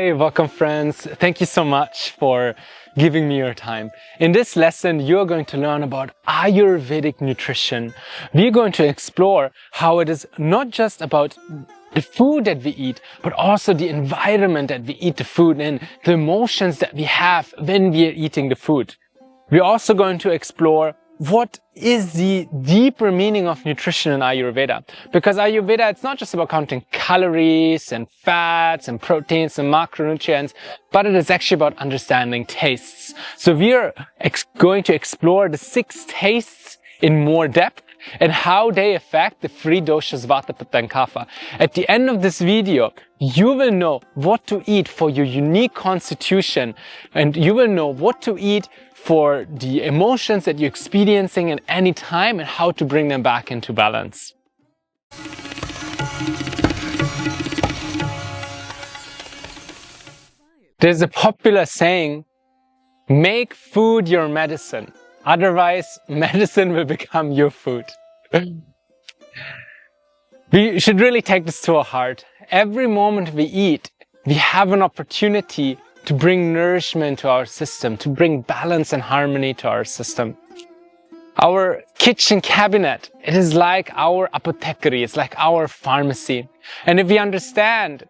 Hey, welcome friends. Thank you so much for giving me your time. In this lesson, you're going to learn about Ayurvedic nutrition. We're going to explore how it is not just about the food that we eat, but also the environment that we eat the food in, the emotions that we have when we are eating the food. We're also going to explore what is the deeper meaning of nutrition in Ayurveda. Because Ayurveda, it's not just about counting calories and fats and proteins and macronutrients, but it is actually about understanding tastes. So we're going to explore the 6 tastes in more depth and how they affect the 3 doshas, Vāta, Pitta and Kapha. At the end of this video, you will know what to eat for your unique constitution, and you will know what to eat for the emotions that you're experiencing at any time and how to bring them back into balance. There's a popular saying, make food your medicine. Otherwise, medicine will become your food. We should really take this to our heart. Every moment we eat, we have an opportunity to bring nourishment to our system, to bring balance and harmony to our system. Our kitchen cabinet, it is like our apothecary, it's like our pharmacy. And if we understand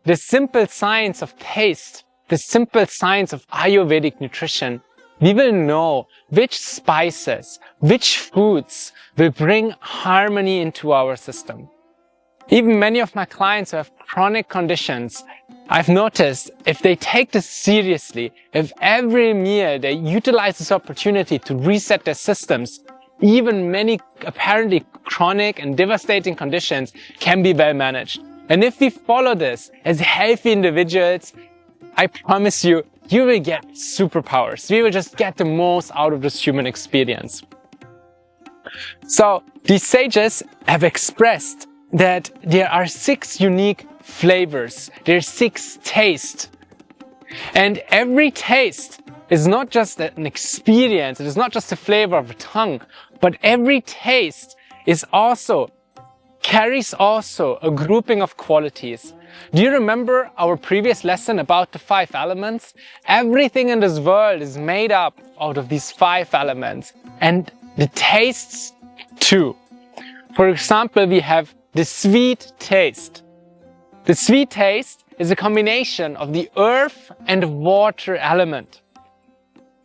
the simple science of taste, the simple science of Ayurvedic nutrition, we will know which spices, which foods will bring harmony into our system. Even many of my clients who have chronic conditions, I've noticed if they take this seriously, if every meal they utilize this opportunity to reset their systems, even many apparently chronic and devastating conditions can be well managed. And if we follow this as healthy individuals, I promise you, you will get superpowers. We will just get the most out of this human experience. So these sages have expressed that there are 6 unique flavors. There are 6 tastes. And every taste is not just an experience. It is not just a flavor of a tongue, but every taste carries also a grouping of qualities. Do you remember our previous lesson about the 5 elements? Everything in this world is made up out of these 5 elements, and the tastes too. For example, we have the sweet taste. The sweet taste is a combination of the earth and water element.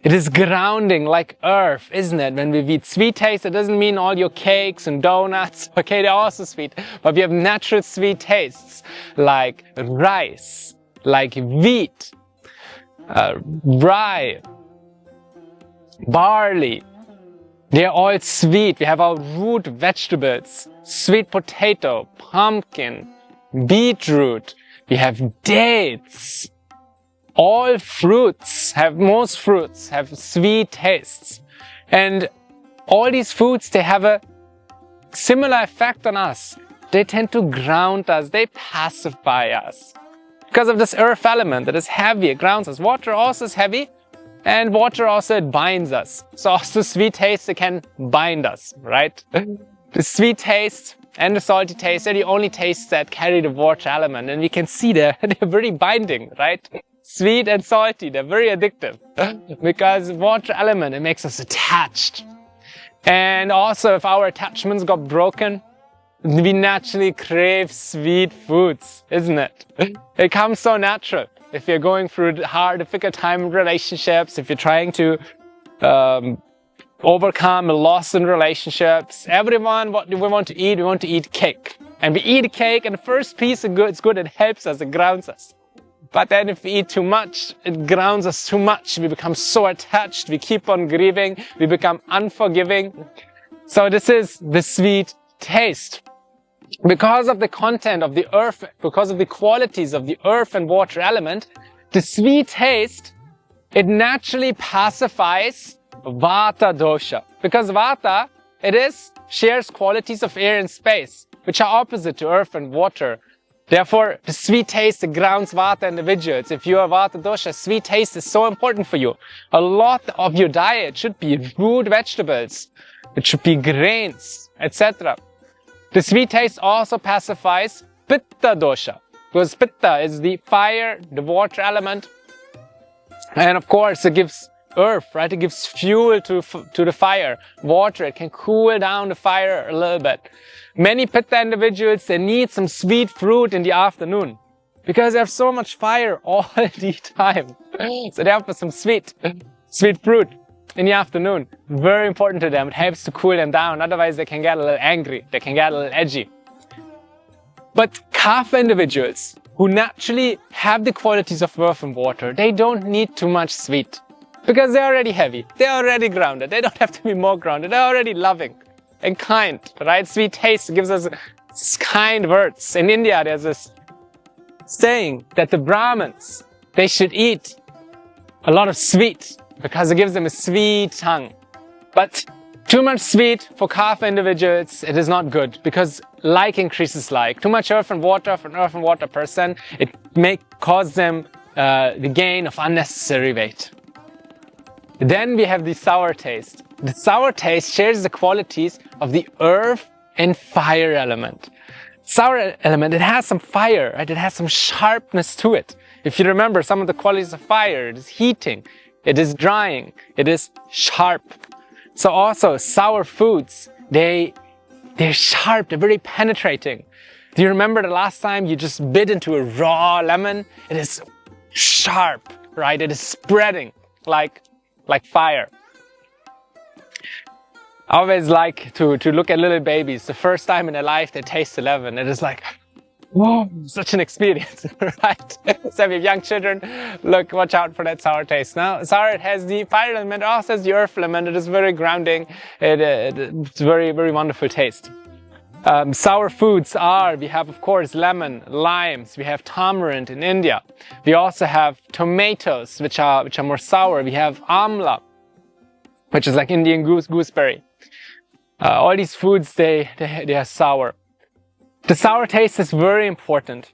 It is grounding like earth, isn't it? When we eat sweet taste, it doesn't mean all your cakes and donuts. Okay, they're also sweet. But we have natural sweet tastes like rice, like wheat, rye, barley. They're all sweet. We have our root vegetables, sweet potato, pumpkin, beetroot. We have dates. Most fruits have sweet tastes. And all these foods, they have a similar effect on us. They tend to ground us, they pacify us. Because of this earth element that is heavy, it grounds us. Water also is heavy, and water also, it binds us. So also sweet taste, it can bind us, right? The sweet taste and the salty taste are the only tastes that carry the water element. And we can see they're very binding, right? Sweet and salty, they're very addictive because water element, it makes us attached. And also if our attachments got broken, we naturally crave sweet foods, isn't it? It comes so natural. If you're going through hard, difficult time in relationships, if you're trying to overcome a loss in relationships, everyone, what do we want to eat? We want to eat cake. And we eat a cake, and the first piece is good, it's good, it helps us, it grounds us. But then if we eat too much, it grounds us too much. We become so attached. We keep on grieving. We become unforgiving. So this is the sweet taste. Because of the content of the earth, because of the qualities of the earth and water element, the sweet taste, it naturally pacifies Vāta dosha. Because Vāta, shares qualities of air and space, which are opposite to earth and water. Therefore, the sweet taste grounds Vāta individuals. If you are Vāta dosha, sweet taste is so important for you. A lot of your diet should be root vegetables. It should be grains, etc. The sweet taste also pacifies Pitta dosha. because Pitta is the fire, the water element. And of course, it gives earth, right? It gives fuel to the fire. Water, it can cool down the fire a little bit. Many Pitta individuals, they need some sweet fruit in the afternoon because they have so much fire all the time. So they have some sweet fruit in the afternoon. Very important to them. It helps to cool them down. Otherwise, they can get a little angry. They can get a little edgy. But Kapha individuals who naturally have the qualities of earth and water, they don't need too much sweet because they're already heavy. They're already grounded. They don't have to be more grounded. They're already loving and kind, right? Sweet taste gives us kind words. In India, there's this saying that the Brahmins, they should eat a lot of sweet because it gives them a sweet tongue. But too much sweet for Kapha individuals, it is not good because like increases like. Too much earth and water for an earth and water person, it may cause them the gain of unnecessary weight. Then we have the sour taste. The sour taste shares the qualities of the earth and fire element. Sour element, it has some fire, right? It has some sharpness to it. If you remember some of the qualities of fire, it is heating, it is drying, it is sharp. So also sour foods, they're sharp, they're very penetrating. Do you remember the last time you just bit into a raw lemon? It is sharp, right? It is spreading like fire. I always like to look at little babies. The first time in their life they taste a lemon, it is like, whoa, such an experience, right? So if you have young children, look, watch out for that sour taste. Now, sour, it has the fire element, it also has the earth element. It is very grounding. It's very, very wonderful taste. Sour foods we have of course lemon, limes, we have tamarind in India. We also have tomatoes, which are more sour. We have Amla, which is like Indian gooseberry. All these foods, they are sour. The sour taste is very important.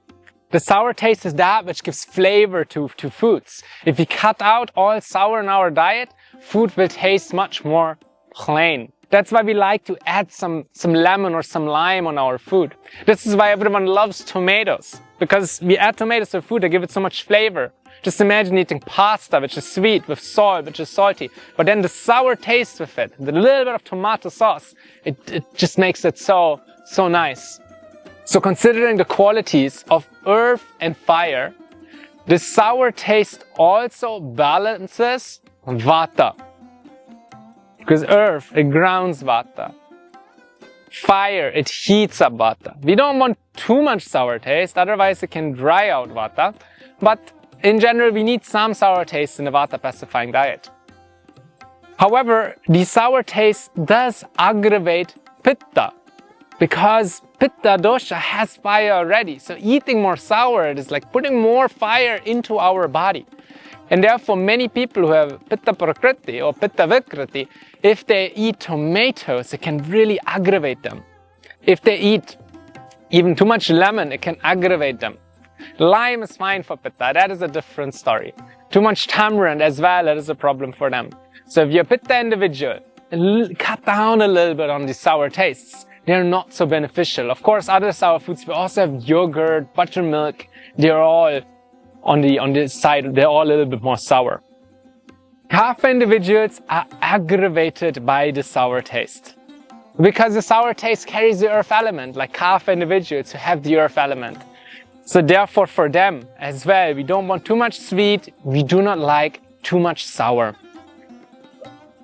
The sour taste is that which gives flavor to foods. If we cut out all sour in our diet, food will taste much more plain. That's why we like to add some lemon or some lime on our food. This is why everyone loves tomatoes, because we add tomatoes to food, they give it so much flavor. Just imagine eating pasta, which is sweet, with salt, which is salty, but then the sour taste with it, the little bit of tomato sauce, it just makes it so nice. So considering the qualities of earth and fire, the sour taste also balances Vāta. Because earth, it grounds Vāta. Fire, it heats up Vāta. We don't want too much sour taste, otherwise it can dry out Vāta. But in general, we need some sour taste in the Vāta pacifying diet. However, the sour taste does aggravate Pitta, because Pitta dosha has fire already. So eating more sour, it is like putting more fire into our body. And therefore, many people who have Pitta prakriti or Pitta vikriti, if they eat tomatoes, it can really aggravate them. If they eat even too much lemon, it can aggravate them. Lime is fine for Pitta, that is a different story. Too much tamarind as well, that is a problem for them. So if you're a Pitta individual, cut down a little bit on the sour tastes. They're not so beneficial. Of course, other sour foods, we also have yogurt, buttermilk, they're all on the side, they're all a little bit more sour. Kapha individuals are aggravated by the sour taste, because the sour taste carries the earth element, like Kapha individuals who have the earth element. So therefore for them as well, we don't want too much sweet, we do not like too much sour.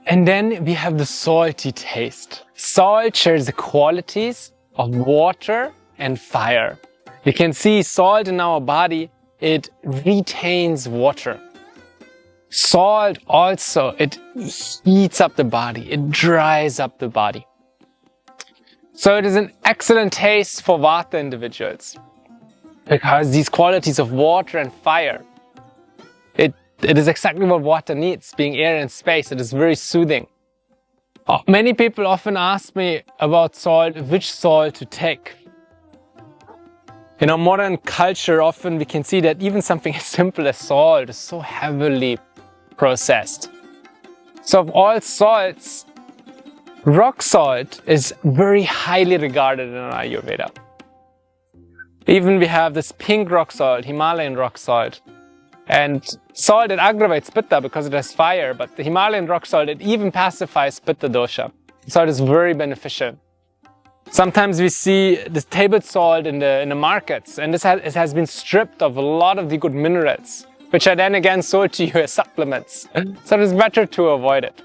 And then we have the salty taste. Salt shares the qualities of water and fire. You can see salt in our body, it retains water. Salt also, it heats up the body, it dries up the body. So it is an excellent taste for Vāta individuals, because these qualities of water and fire, it is exactly what water needs, being air and space. It is very soothing. Many people often ask me about salt, which salt to take. In our modern culture, often we can see that even something as simple as salt is so heavily processed. So of all salts, rock salt is very highly regarded in Ayurveda. Even we have this pink rock salt, Himalayan rock salt. And salt, it aggravates Pitta because it has fire, but the Himalayan rock salt, it even pacifies Pitta dosha. Salt is very beneficial. Sometimes we see this table salt in the markets, and it has been stripped of a lot of the good minerals, which are then again sold to you as supplements. So it's better to avoid it.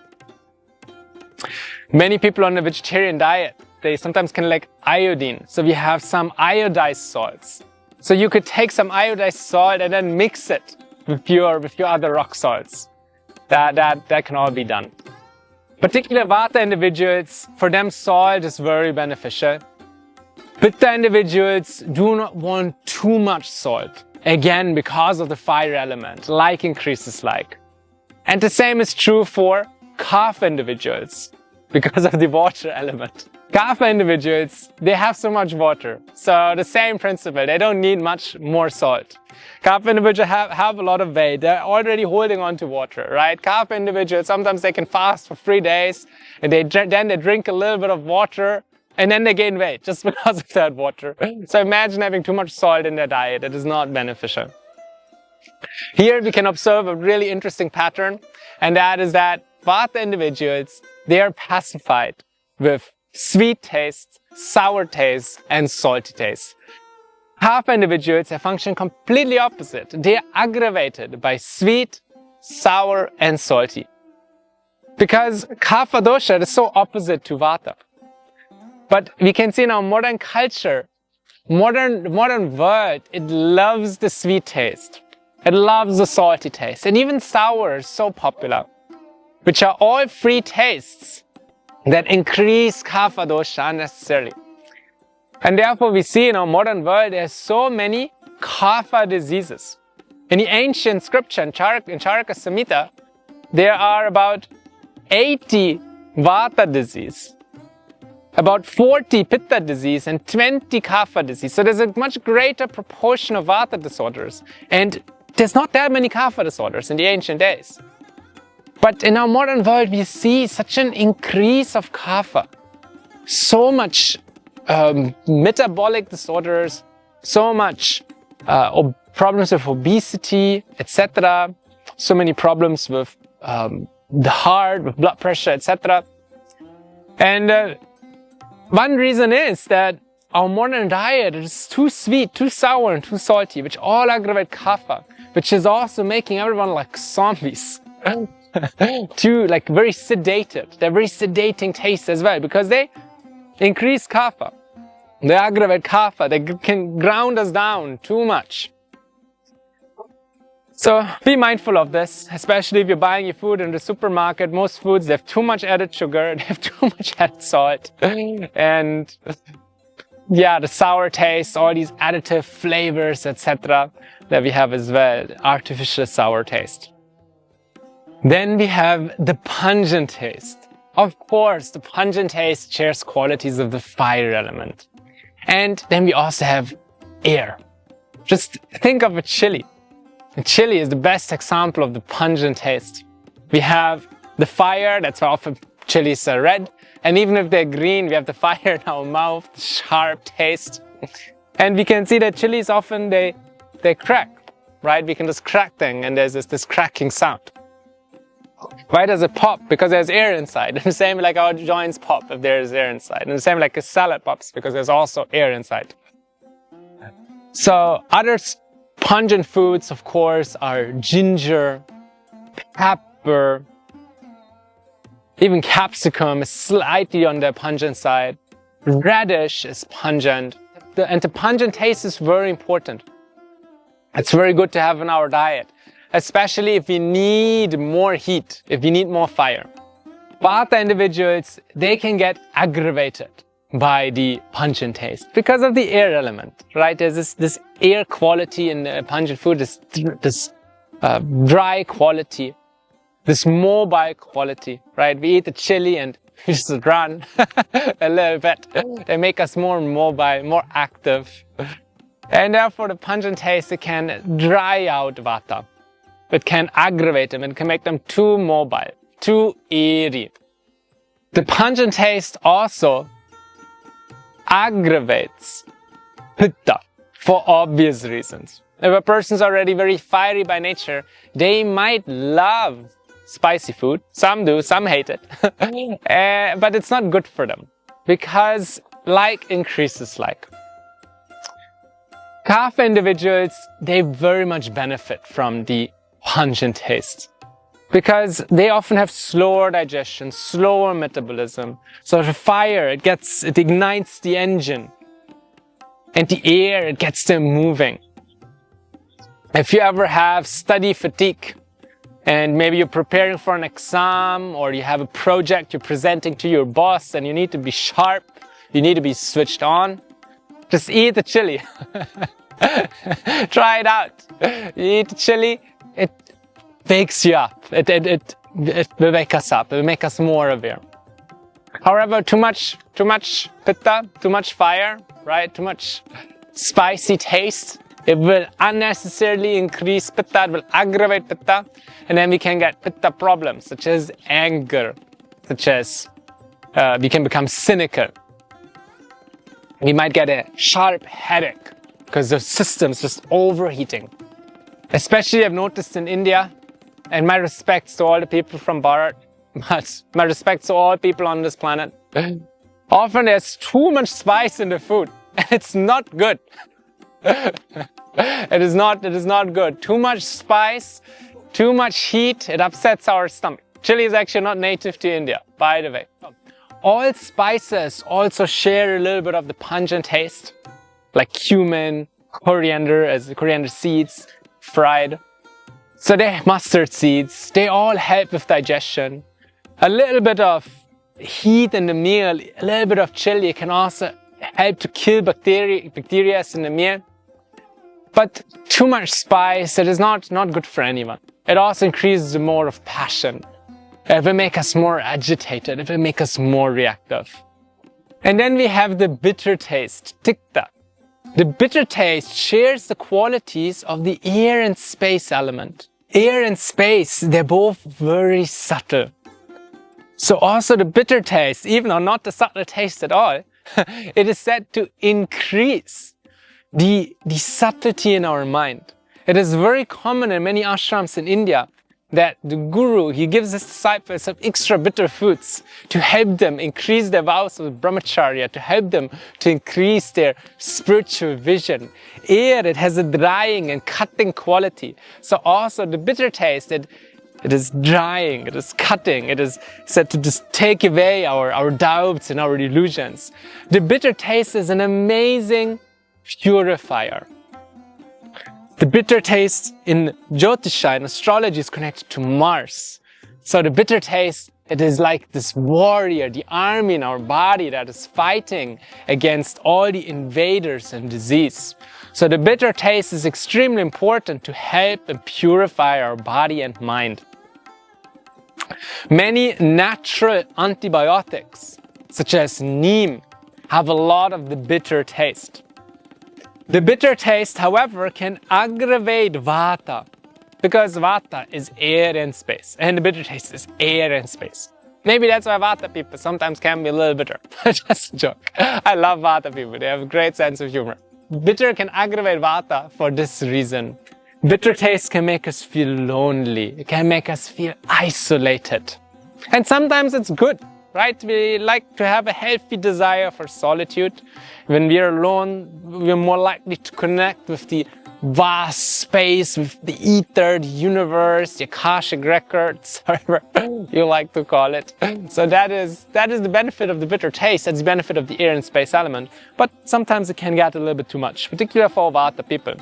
Many people on a vegetarian diet, they sometimes can lack iodine. So we have some iodized salts. So you could take some iodized salt and then mix it with your other rock salts. That can all be done. Particular Vata individuals, for them salt is very beneficial. Pitta individuals do not want too much salt. Again, because of the fire element, like increases like. And the same is true for Kapha individuals, because of the water element. Kapha individuals, they have so much water. So the same principle, they don't need much more salt. Kapha individuals have a lot of weight. They're already holding on to water, right? Kapha individuals, sometimes they can fast for 3 days and then they drink a little bit of water and then they gain weight just because of that water. So imagine having too much salt in their diet. It is not beneficial. Here we can observe a really interesting pattern, and that is that Vata individuals, they are pacified with sweet taste, sour taste, and salty taste. Kapha individuals have function completely opposite. They are aggravated by sweet, sour, and salty. Because Kapha dosha is so opposite to Vata. But we can see in our modern culture, modern world, it loves the sweet taste. It loves the salty taste. And even sour is so popular, which are all free tastes that increase Kapha dosha unnecessarily. And therefore we see in our modern world there's so many Kapha diseases. In the ancient scripture, in Charaka Samhita, there are about 80 Vata disease, about 40 Pitta disease, and 20 Kapha disease. So there's a much greater proportion of Vata disorders. And there's not that many Kapha disorders in the ancient days. But in our modern world, we see such an increase of Kapha. So much metabolic disorders, so much problems with obesity, etc. So many problems with the heart, with blood pressure, etc. And one reason is that our modern diet is too sweet, too sour, and too salty, which all aggravate Kapha, which is also making everyone like zombies. Too very sedated. They're very sedating taste as well, because they increase Kapha. They aggravate Kapha. They can ground us down too much. So be mindful of this, especially if you're buying your food in the supermarket. Most foods, they have too much added sugar, they have too much added salt, and yeah, the sour taste, all these additive flavors, etc. that we have as well, artificial sour taste. Then we have the pungent taste. Of course, the pungent taste shares qualities of the fire element. And then we also have air. Just think of a chili. A chili is the best example of the pungent taste. We have the fire, that's why often chilies are red. And even if they're green, we have the fire in our mouth, the sharp taste. And we can see that chilies often, they crack, right? We can just crack them and there's this cracking sound. Why does it pop? Because there's air inside. The same like our joints pop if there's air inside. And the same like a salad pops because there's also air inside. So other pungent foods, of course, are ginger, pepper, even capsicum is slightly on the pungent side. Radish is pungent. And the pungent taste is very important. It's very good to have in our diet, especially if we need more heat, if we need more fire. Vata individuals, they can get aggravated by the pungent taste because of the air element, right? There's this air quality in the pungent food, this dry quality, this mobile quality, right? We eat the chili and we just run a little bit. They make us more mobile, more active. And therefore the pungent taste, it can dry out Vata. It can aggravate them and can make them too mobile, too airy. The pungent taste also aggravates Pitta, for obvious reasons. If a person's already very fiery by nature, they might love spicy food. Some do, some hate it. But it's not good for them, because like increases like. Kapha individuals, they very much benefit from the pungent taste, because they often have slower digestion, slower metabolism. So the fire, it ignites the engine, and the air, it gets them moving. If you ever have study fatigue, and maybe you're preparing for an exam, or you have a project you're presenting to your boss and you need to be sharp, you need to be switched on, just eat the chili. Try it out. You eat the chili, it wakes you up. It will wake us up. It will make us more aware. However, too much pitta, too much fire, right? Too much spicy taste, it will unnecessarily increase pitta, it will aggravate pitta, and then we can get pitta problems such as anger, such as we can become cynical. We might get a sharp headache because the system's just overheating. Especially I've noticed in India, and my respects to all the people from Bharat, but my respects to all people on this planet. Often there's too much spice in the food, and it's not good. It is not good. Too much spice, too much heat, it upsets our stomach. Chili is actually not native to India, by the way. All spices also share a little bit of the pungent taste, like cumin, coriander seeds, fried. So mustard seeds, they all help with digestion. A little bit of heat in the meal, a little bit of chili can also help to kill bacteria in the meal. But too much spice, it is not good for anyone. It also increases the more of passion. It will make us more agitated. It will make us more reactive. And then we have the bitter taste, Tikta. The bitter taste shares the qualities of the air and space element. Air and space, they're both very subtle. So also the bitter taste, even though not the subtle taste at all, it is said to increase the subtlety in our mind. It is very common in many ashrams in India that the guru, he gives his disciples some extra bitter foods to help them increase their vows of brahmacharya, to help them to increase their spiritual vision. Air, it has a drying and cutting quality. So also the bitter taste, it is drying, it is cutting, it is said to just take away our doubts and our illusions. The bitter taste is an amazing purifier. The bitter taste in Jyotisha, in astrology, is connected to Mars. So the bitter taste, it is like this warrior, the army in our body that is fighting against all the invaders and disease. So the bitter taste is extremely important to help and purify our body and mind. Many natural antibiotics, such as neem, have a lot of the bitter taste. The bitter taste, however, can aggravate Vāta, because Vāta is air and space, and the bitter taste is air and space. Maybe that's why Vāta people sometimes can be a little bitter. Just a joke. I love Vāta people. They have a great sense of humor. Bitter can aggravate Vāta for this reason. Bitter taste can make us feel lonely. It can make us feel isolated. And sometimes it's good, right? We like to have a healthy desire for solitude. When we are alone, we're more likely to connect with the vast space, with the ether, the universe, the Akashic records, however you like to call it. So that is the benefit of the bitter taste. That's the benefit of the air and space element. But sometimes it can get a little bit too much, particularly for Vāta people.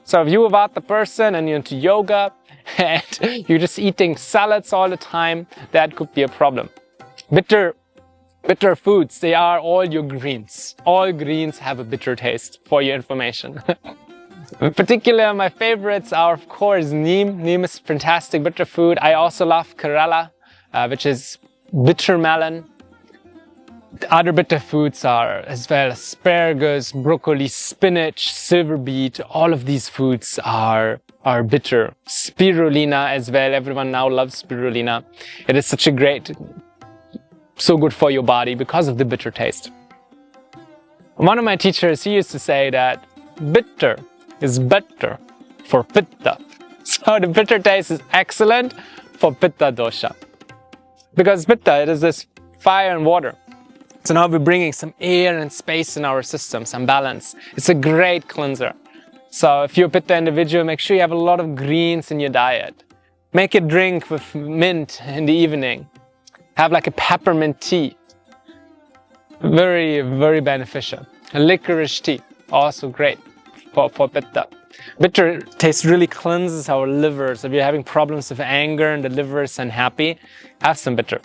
So if you're a Vāta person and you're into yoga and you're just eating salads all the time, that could be a problem. Bitter foods, they are all your greens. All greens have a bitter taste, for your information. In particular, my favorites are, of course, neem. Neem is a fantastic bitter food. I also love Kerala, which is bitter melon. The other bitter foods are as well asparagus, broccoli, spinach, silver beet. All of these foods are bitter. Spirulina as well. Everyone now loves spirulina. It is such a great, so good for your body because of the bitter taste. One of my teachers, he used to say that bitter is better for Pitta. So the bitter taste is excellent for Pitta dosha. Because Pitta, it is this fire and water. So now we're bringing some air and space in our system, some balance. It's a great cleanser. So if you're a Pitta individual, make sure you have a lot of greens in your diet. Make a drink with mint in the evening. Have like a peppermint tea. Very, very beneficial. A licorice tea, also great for Pitta. Bitter taste really cleanses our liver. So if you're having problems with anger and the liver is unhappy, have some bitter.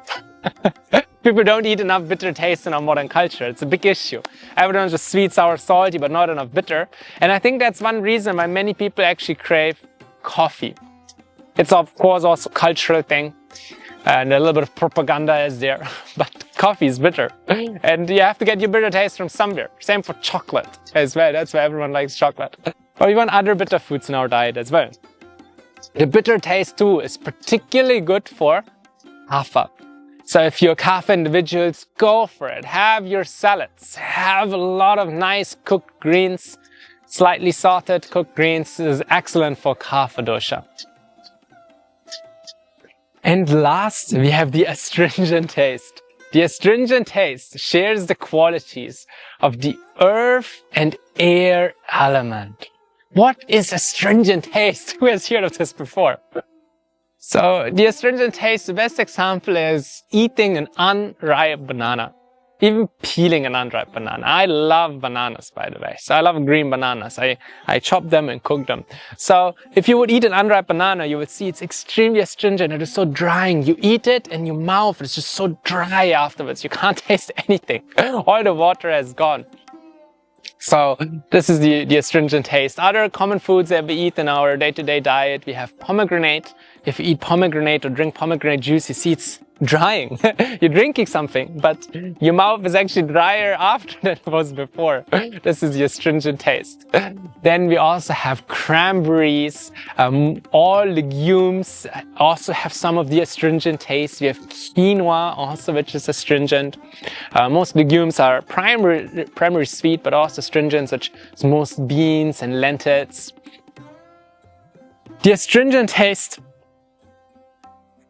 People don't eat enough bitter taste in our modern culture. It's a big issue. Everyone's just sweet, sour, salty, but not enough bitter. And I think that's one reason why many people actually crave coffee. It's of course also a cultural thing. And a little bit of propaganda is there. But coffee is bitter. And you have to get your bitter taste from somewhere. Same for chocolate as well. That's why everyone likes chocolate. Or even other bitter foods in our diet as well. The bitter taste too is particularly good for Kapha. So if you're Kapha individuals, go for it. Have your salads. Have a lot of nice cooked greens. Slightly salted cooked greens is excellent for Kapha dosha. And last, we have the astringent taste. The astringent taste shares the qualities of the earth and air element. What is astringent taste? Who has heard of this before? So the astringent taste, the best example is eating an unripe banana. Even peeling an unripe banana. I love bananas, by the way. So I love green bananas. I chop them and cook them. So if you would eat an unripe banana, you would see it's extremely astringent. It is so drying. You eat it and your mouth is just so dry afterwards. You can't taste anything. All the water has gone. So this is the astringent taste. Other common foods that we eat in our day-to-day diet, we have pomegranate. If you eat pomegranate or drink pomegranate juice, you see it's drying. You're drinking something, but your mouth is actually drier after than it was before. This is the astringent taste. Then we also have cranberries. All legumes also have some of the astringent taste. We have quinoa also, which is astringent. Most legumes are primary sweet, but also astringent, such as most beans and lentils. The astringent taste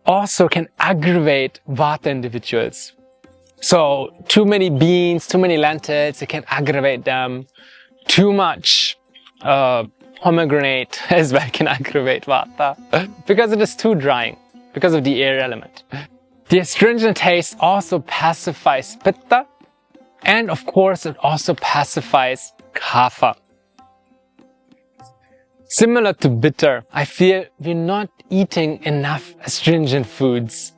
also can aggravate Vāta individuals. So too many beans, too many lentils, it can aggravate them. Too much pomegranate as well can aggravate Vāta because it is too drying, because of the air element. The astringent taste also pacifies Pitta, and of course it also pacifies Kapha. Similar to bitter, I feel we're not eating enough astringent foods.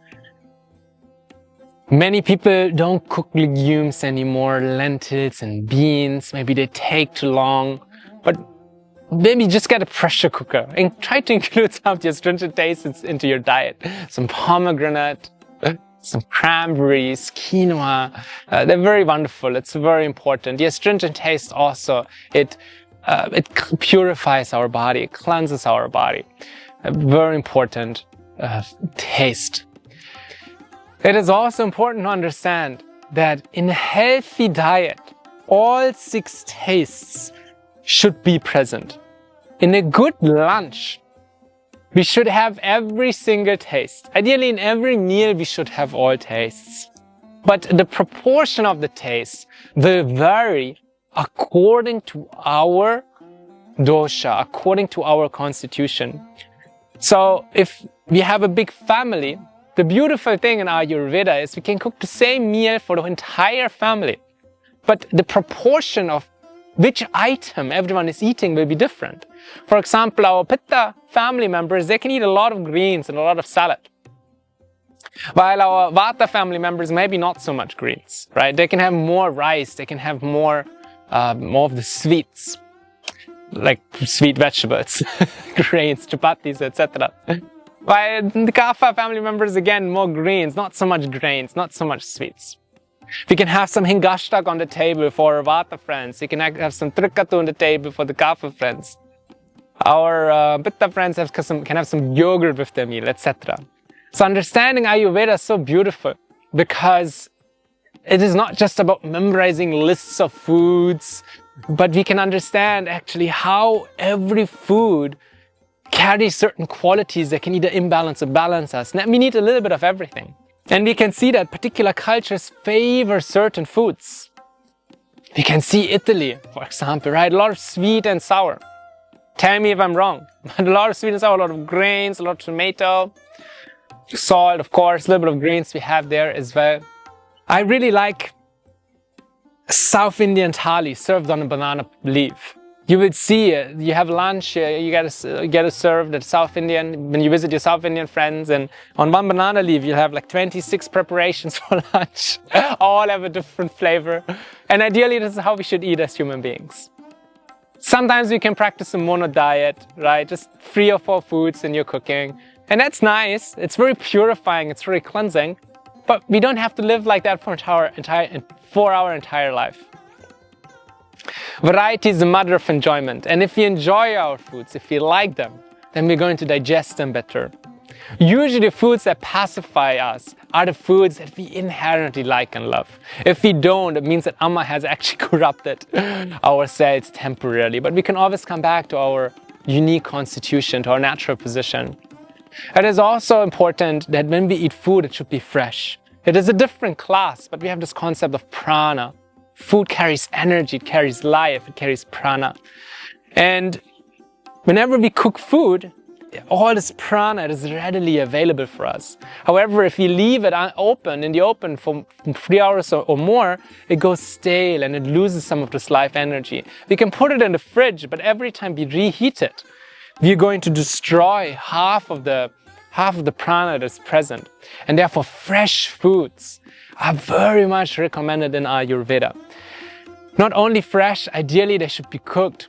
Many people don't cook legumes anymore, lentils and beans. Maybe they take too long, but maybe just get a pressure cooker and try to include some of the astringent tastes into your diet. Some pomegranate, some cranberries, quinoa. They're very wonderful. It's very important. The astringent taste also, it purifies our body, it cleanses our body. A very important taste. It is also important to understand that in a healthy diet, all 6 tastes should be present. In a good lunch, we should have every single taste. Ideally, in every meal, we should have all tastes. But the proportion of the tastes will vary according to our dosha, according to our constitution. So if we have a big family, the beautiful thing in Ayurveda is we can cook the same meal for the entire family. But the proportion of which item everyone is eating will be different. For example, our Pitta family members, they can eat a lot of greens and a lot of salad. While our Vāta family members, maybe not so much greens, right? They can have more rice, they can have more of the sweets, like sweet vegetables, grains, chapatis, etc. While the Kapha family members, again, more greens, not so much grains, not so much sweets. We can have some hingashtak on the table for our Vāta friends. We can have some Kaṭu on the table for the Kapha friends. Our Pitta friends can have some yogurt with their meal, etc. So understanding Ayurveda is so beautiful because it is not just about memorizing lists of foods, but we can understand actually how every food carries certain qualities that can either imbalance or balance us. And we need a little bit of everything. And we can see that particular cultures favor certain foods. We can see Italy, for example, right? A lot of sweet and sour. Tell me if I'm wrong. But a lot of sweet and sour, a lot of grains, a lot of tomato, salt, of course, a little bit of grains we have there as well. I really like South Indian thali served on a banana leaf. You would see it. You have lunch, you get it served at South Indian, when you visit your South Indian friends, and on one banana leaf you'll have like 26 preparations for lunch. All have a different flavor. And ideally this is how we should eat as human beings. Sometimes we can practice a mono diet, right? Just 3 or 4 foods in your cooking. And that's nice. It's very purifying, it's very cleansing. But we don't have to live like that for our entire life. Variety is the mother of enjoyment, and if we enjoy our foods, if we like them, then we're going to digest them better. Usually foods that pacify us are the foods that we inherently like and love. If we don't, it means that Amma has actually corrupted our cells temporarily, but we can always come back to our unique constitution, to our natural position. It is also important that when we eat food, it should be fresh. It is a different class, but we have this concept of prana. Food carries energy, it carries life, it carries prana. And whenever we cook food, all this prana is readily available for us. However, if we leave it in the open for 3 hours or more, it goes stale and it loses some of this life energy. We can put it in the fridge, but every time we reheat it, we're going to destroy half of the prana that's present. And therefore, fresh foods are very much recommended in Ayurveda. Not only fresh, ideally they should be cooked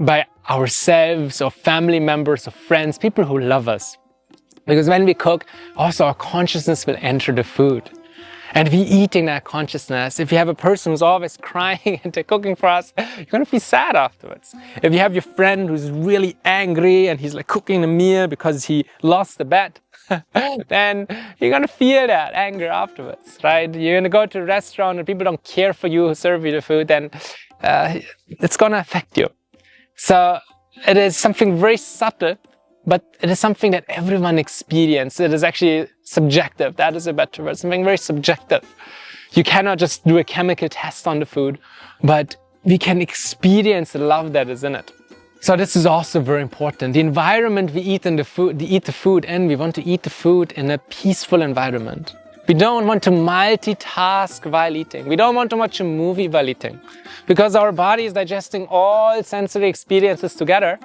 by ourselves or family members or friends, people who love us. Because when we cook, also our consciousness will enter the food. And we eating that consciousness, if you have a person who's always crying and they're cooking for us, you're going to be sad afterwards. If you have your friend who's really angry and he's like cooking a meal because he lost the bet, then you're going to feel that anger afterwards, right? You're going to go to a restaurant and people don't care for you who serve you the food, then it's going to affect you. So it is something very subtle, but it is something that everyone experiences. It is actually subjective. That is a better word. Something very subjective. You cannot just do a chemical test on the food, but we can experience the love that is in it. So this is also very important. The environment we eat the food in, we want to eat the food in a peaceful environment. We don't want to multitask while eating. We don't want to watch a movie while eating, because our body is digesting all sensory experiences together.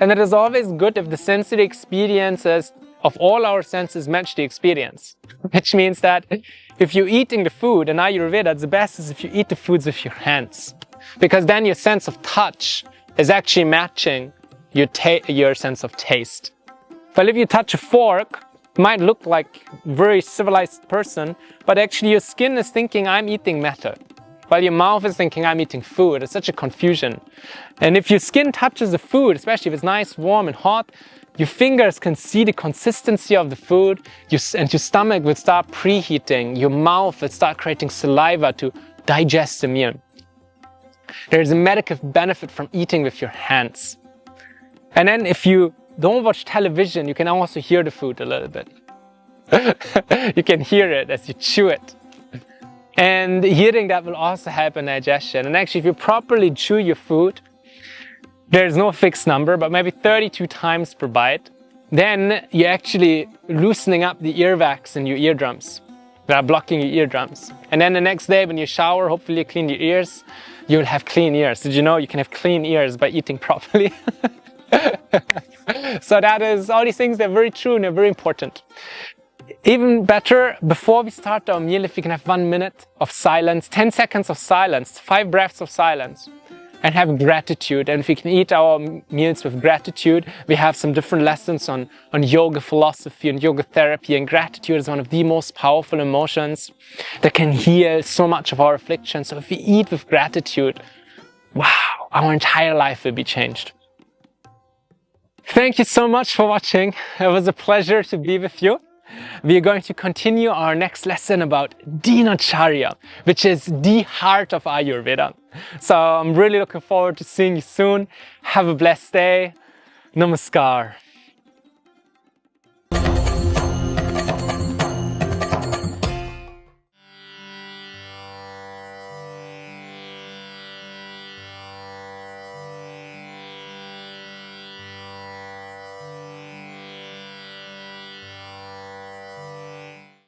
And it is always good if the sensory experiences of all our senses match the experience. Which means that if you're eating the food in Ayurveda, the best is if you eat the foods with your hands. Because then your sense of touch is actually matching your sense of taste. But if you touch a fork, it might look like a very civilized person, but actually your skin is thinking, I'm eating metal. While your mouth is thinking, I'm eating food. It's such a confusion. And if your skin touches the food, especially if it's nice, warm and hot, your fingers can see the consistency of the food, and your stomach will start preheating. Your mouth will start creating saliva to digest the meal. There is a medical benefit from eating with your hands. And then if you don't watch television, you can also hear the food a little bit. You can hear it as you chew it. And hearing that will also help in digestion. And actually, if you properly chew your food, there's no fixed number, but maybe 32 times per bite, then you're actually loosening up the earwax in your eardrums that are blocking your eardrums. And then the next day when you shower, hopefully you clean your ears, you'll have clean ears. Did you know you can have clean ears by eating properly? So that is, all these things, they're very true and they're very important. Even better, before we start our meal, if we can have 1 minute of silence, 10 seconds of silence, 5 breaths of silence, and have gratitude. And if we can eat our meals with gratitude, we have some different lessons on yoga philosophy and yoga therapy, and gratitude is one of the most powerful emotions that can heal so much of our affliction. So if we eat with gratitude, wow, our entire life will be changed. Thank you so much for watching. It was a pleasure to be with you. we are going to continue our next lesson about Dinacharya, which is the heart of Ayurveda. So I'm really looking forward to seeing you soon. Have a blessed day. Namaskar.